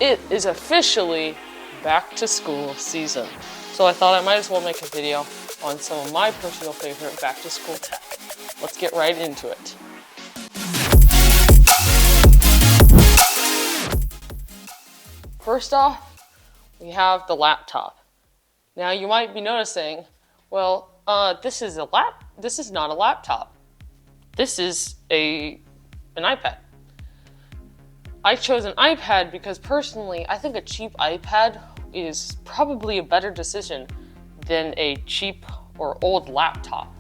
it is officially back to school season. So I thought I might as well make a video on some of my personal favorite back to school tech. Let's get right into it. First off, we have the laptop. Now you might be noticing, well, this is not a laptop. This is an iPad. I chose an iPad because personally, I think a cheap iPad is probably a better decision than a cheap or old laptop.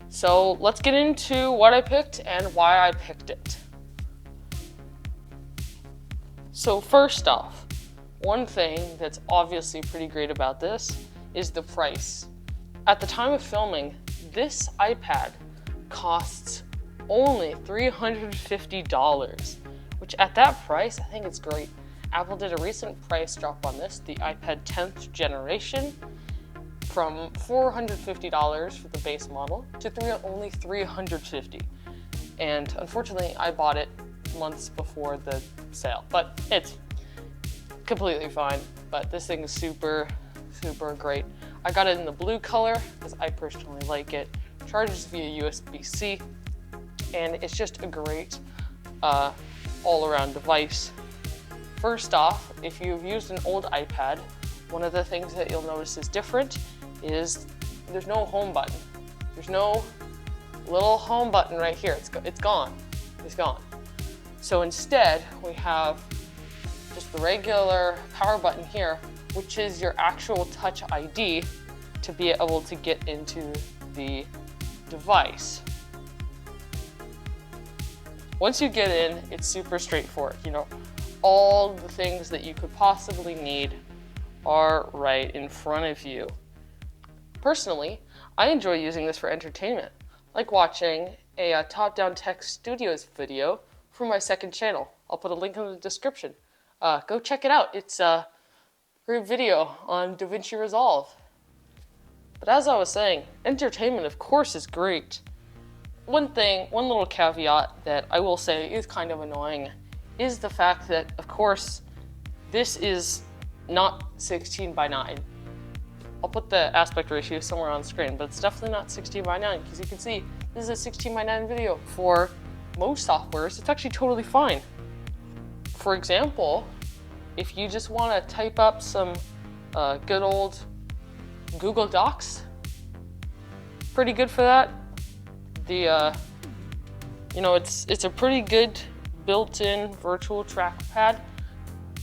So let's get into what I picked and why I picked it. So first off, one thing that's obviously pretty great about this is the price. At the time of filming, this iPad costs only $350, which at that price, I think it's great. Apple did a recent price drop on this, the iPad 10th generation, from $450 for the base model to only $350. And unfortunately, I bought it months before the sale, but it's completely fine. But this thing is super, super great. I got it in the blue color because I personally like it. Charges via USB-C, and it's just a great all-around device. First off, if you've used an old iPad, one of the things that you'll notice is different is there's no home button. There's no little home button right here. It's gone. It's gone. So instead, we have just the regular power button here, which is your actual Touch ID to be able to get into the device. Once you get in, it's super straightforward. You know, all the things that you could possibly need are right in front of you. Personally, I enjoy using this for entertainment, like watching a Top-Down Tech Studios video from my second channel. I'll put a link in the description. Go check it out. It's a great video on DaVinci Resolve. But as I was saying, entertainment of course is great. One little caveat that I will say is kind of annoying is the fact that, of course, this is not 16 by 9. I'll put the aspect ratio somewhere on screen, but it's definitely not 16 by 9 because you can see this is a 16 by 9 video. For most softwares, it's actually totally fine. For example, if you just want to type up some good old Google Docs, pretty good for that. It's a pretty good built-in virtual trackpad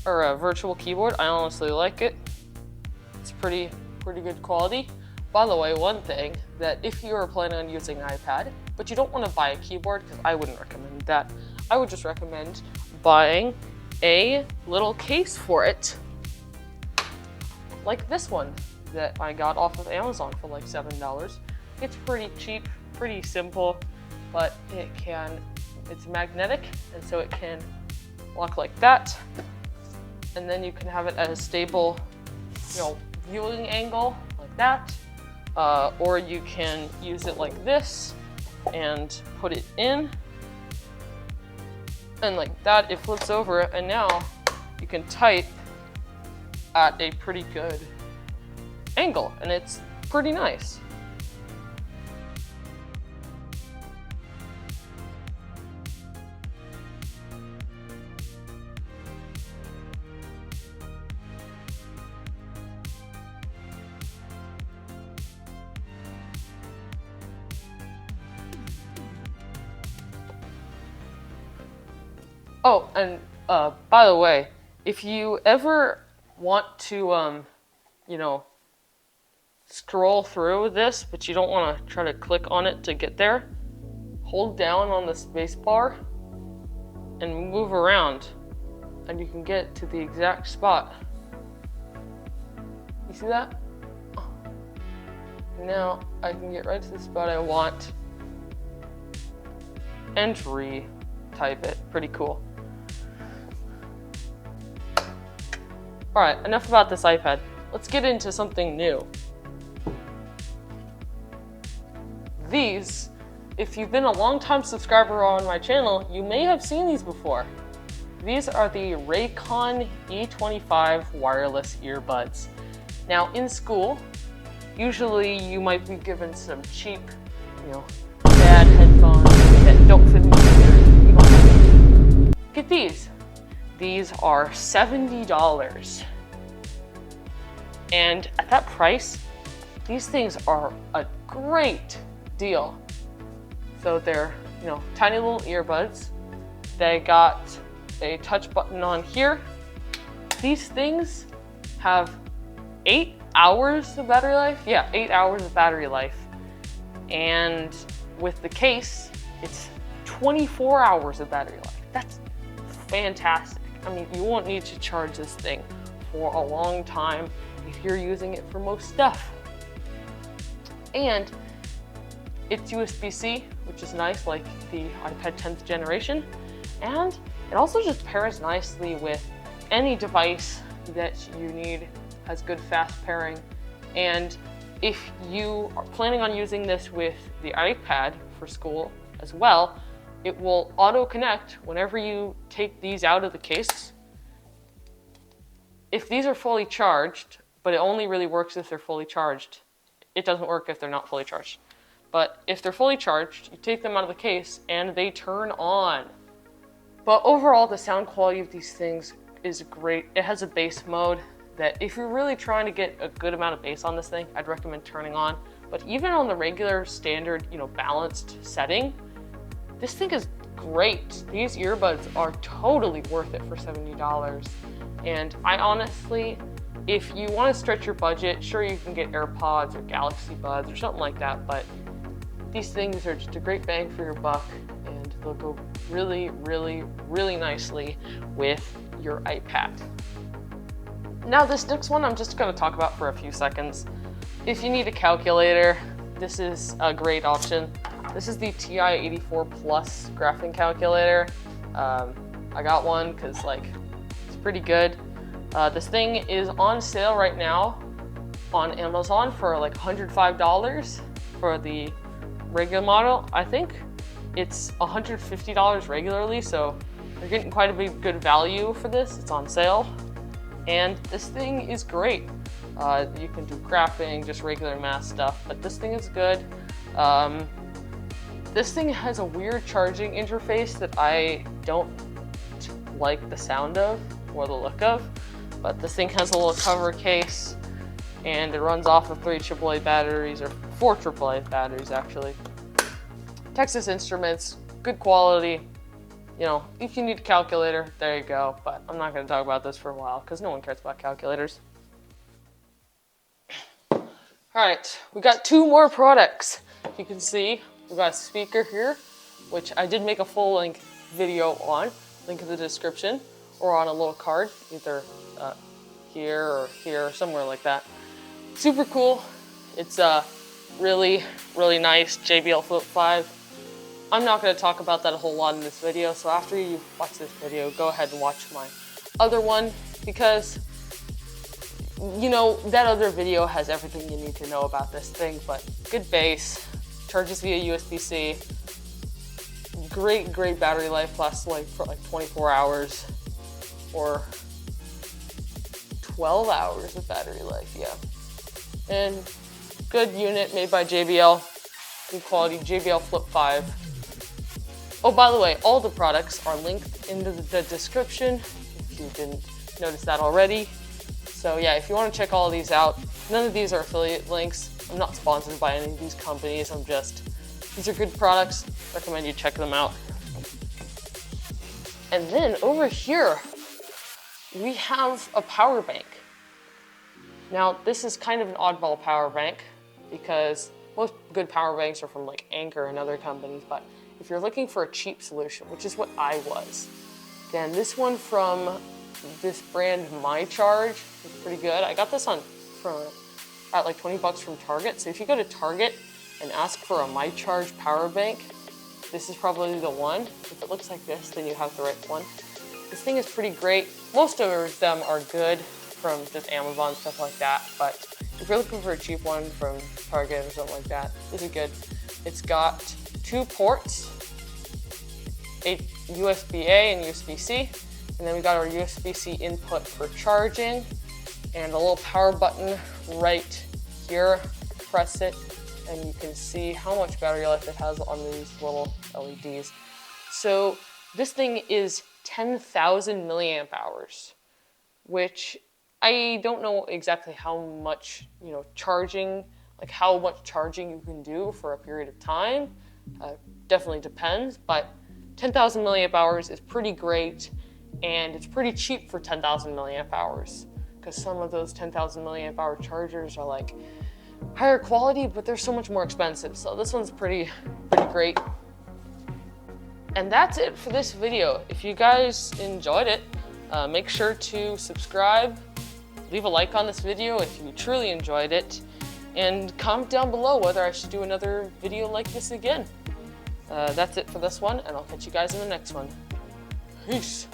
or a virtual keyboard. I honestly like it. It's pretty good quality. By the way, one thing that if you are planning on using an iPad, but you don't want to buy a keyboard, because I wouldn't recommend that, I would just recommend buying a little case for it, like this one that I got off of Amazon for like $7. It's pretty cheap, pretty simple, but it's magnetic, and so it can lock like that, and then you can have it at a stable, viewing angle like that, or you can use it like this and put it in, and like that it flips over, and now you can type at a pretty good angle, and it's pretty nice. Oh, and by the way, if you ever want to, scroll through this, but you don't want to try to click on it to get there, hold down on the space bar and move around, and you can get to the exact spot. You see that? Now I can get right to the spot I want and re-type it. Pretty cool. Alright, enough about this iPad. Let's get into something new. These, if you've been a long-time subscriber on my channel, you may have seen these before. These are the Raycon E25 wireless earbuds. Now in school, usually you might be given some cheap, bad headphones that don't fit in your ears. You don't have to. Get these. These are $70. And at that price, these things are a great deal. So they're, tiny little earbuds. They got a touch button on here. These things have 8 hours of battery life. Yeah, 8 hours of battery life. And with the case, it's 24 hours of battery life. That's fantastic. I mean, you won't need to charge this thing for a long time if you're using it for most stuff. And it's USB-C, which is nice, like the iPad 10th generation. And it also just pairs nicely with any device that you need, has good fast pairing. And if you are planning on using this with the iPad for school as well, it will auto-connect whenever you take these out of the case. If these are fully charged, but it only really works if they're fully charged. It doesn't work if they're not fully charged. But if they're fully charged, you take them out of the case and they turn on. But overall, the sound quality of these things is great. It has a bass mode that if you're really trying to get a good amount of bass on this thing, I'd recommend turning on. But even on the regular standard, balanced setting, this thing is great. These earbuds are totally worth it for $70. And I honestly, if you want to stretch your budget, sure, you can get AirPods or Galaxy Buds or something like that, but these things are just a great bang for your buck, and they'll go really, really, really nicely with your iPad. Now this next one I'm just going to talk about for a few seconds. If you need a calculator, this is a great option. This is the TI-84 Plus graphing calculator. I got one because it's pretty good. This thing is on sale right now on Amazon for $105 for the regular model. I think it's $150 regularly, so you're getting quite a big good value for this. It's on sale. And this thing is great. You can do graphing, just regular math stuff, but this thing is good. This thing has a weird charging interface that I don't like the sound of or the look of, but this thing has a little cover case and it runs off of 3 AAA batteries, or 4 AAA batteries actually. Texas Instruments, good quality. If you need a calculator, there you go, but I'm not going to talk about this for a while because no one cares about calculators. All right, we got 2 more products. You can see we got a speaker here, which I did make a full length video on, link in the description, or on a little card, either here or somewhere like that. Super cool. It's a really, really nice JBL Flip 5. I'm not going to talk about that a whole lot in this video, so after you watch this video, go ahead and watch my other one, because that other video has everything you need to know about this thing. But good bass, charges via USB-C, great battery life, lasts for 24 hours or 12 hours of battery life, yeah. And good unit made by JBL, good quality JBL Flip 5. Oh, by the way, all the products are linked in the description if you didn't notice that already. So yeah, if you want to check all of these out, none of these are affiliate links. I'm not sponsored by any of these companies. These are good products. Recommend you check them out. And then over here, we have a power bank. Now, this is kind of an oddball power bank because most good power banks are from Anker and other companies, but if you're looking for a cheap solution, which is what I was, then this one from this brand MyCharge is pretty good. I got this at $20 from Target. So if you go to Target and ask for a MyCharge power bank, this is probably the one. If it looks like this, then you have the right one. This thing is pretty great. Most of them are good from just Amazon, stuff like that. But if you're looking for a cheap one from Target or something like that, this is good. It's got 2 ports, a USB-A and USB-C. And then we got our USB-C input for charging and a little power button right here. Press it and you can see how much battery life it has on these little LEDs. So this thing is 10,000 milliamp hours, which I don't know exactly how much, charging, like how much charging you can do for a period of time. Definitely depends, but 10,000 milliamp hours is pretty great, and it's pretty cheap for 10,000 milliamp hours, because some of those 10,000 milliamp hour chargers are like higher quality, but they're so much more expensive. So this one's pretty great. And that's it for this video. If you guys enjoyed it, make sure to subscribe, leave a like on this video if you truly enjoyed it, and comment down below whether I should do another video like this again. That's it for this one, and I'll catch you guys in the next one. Peace.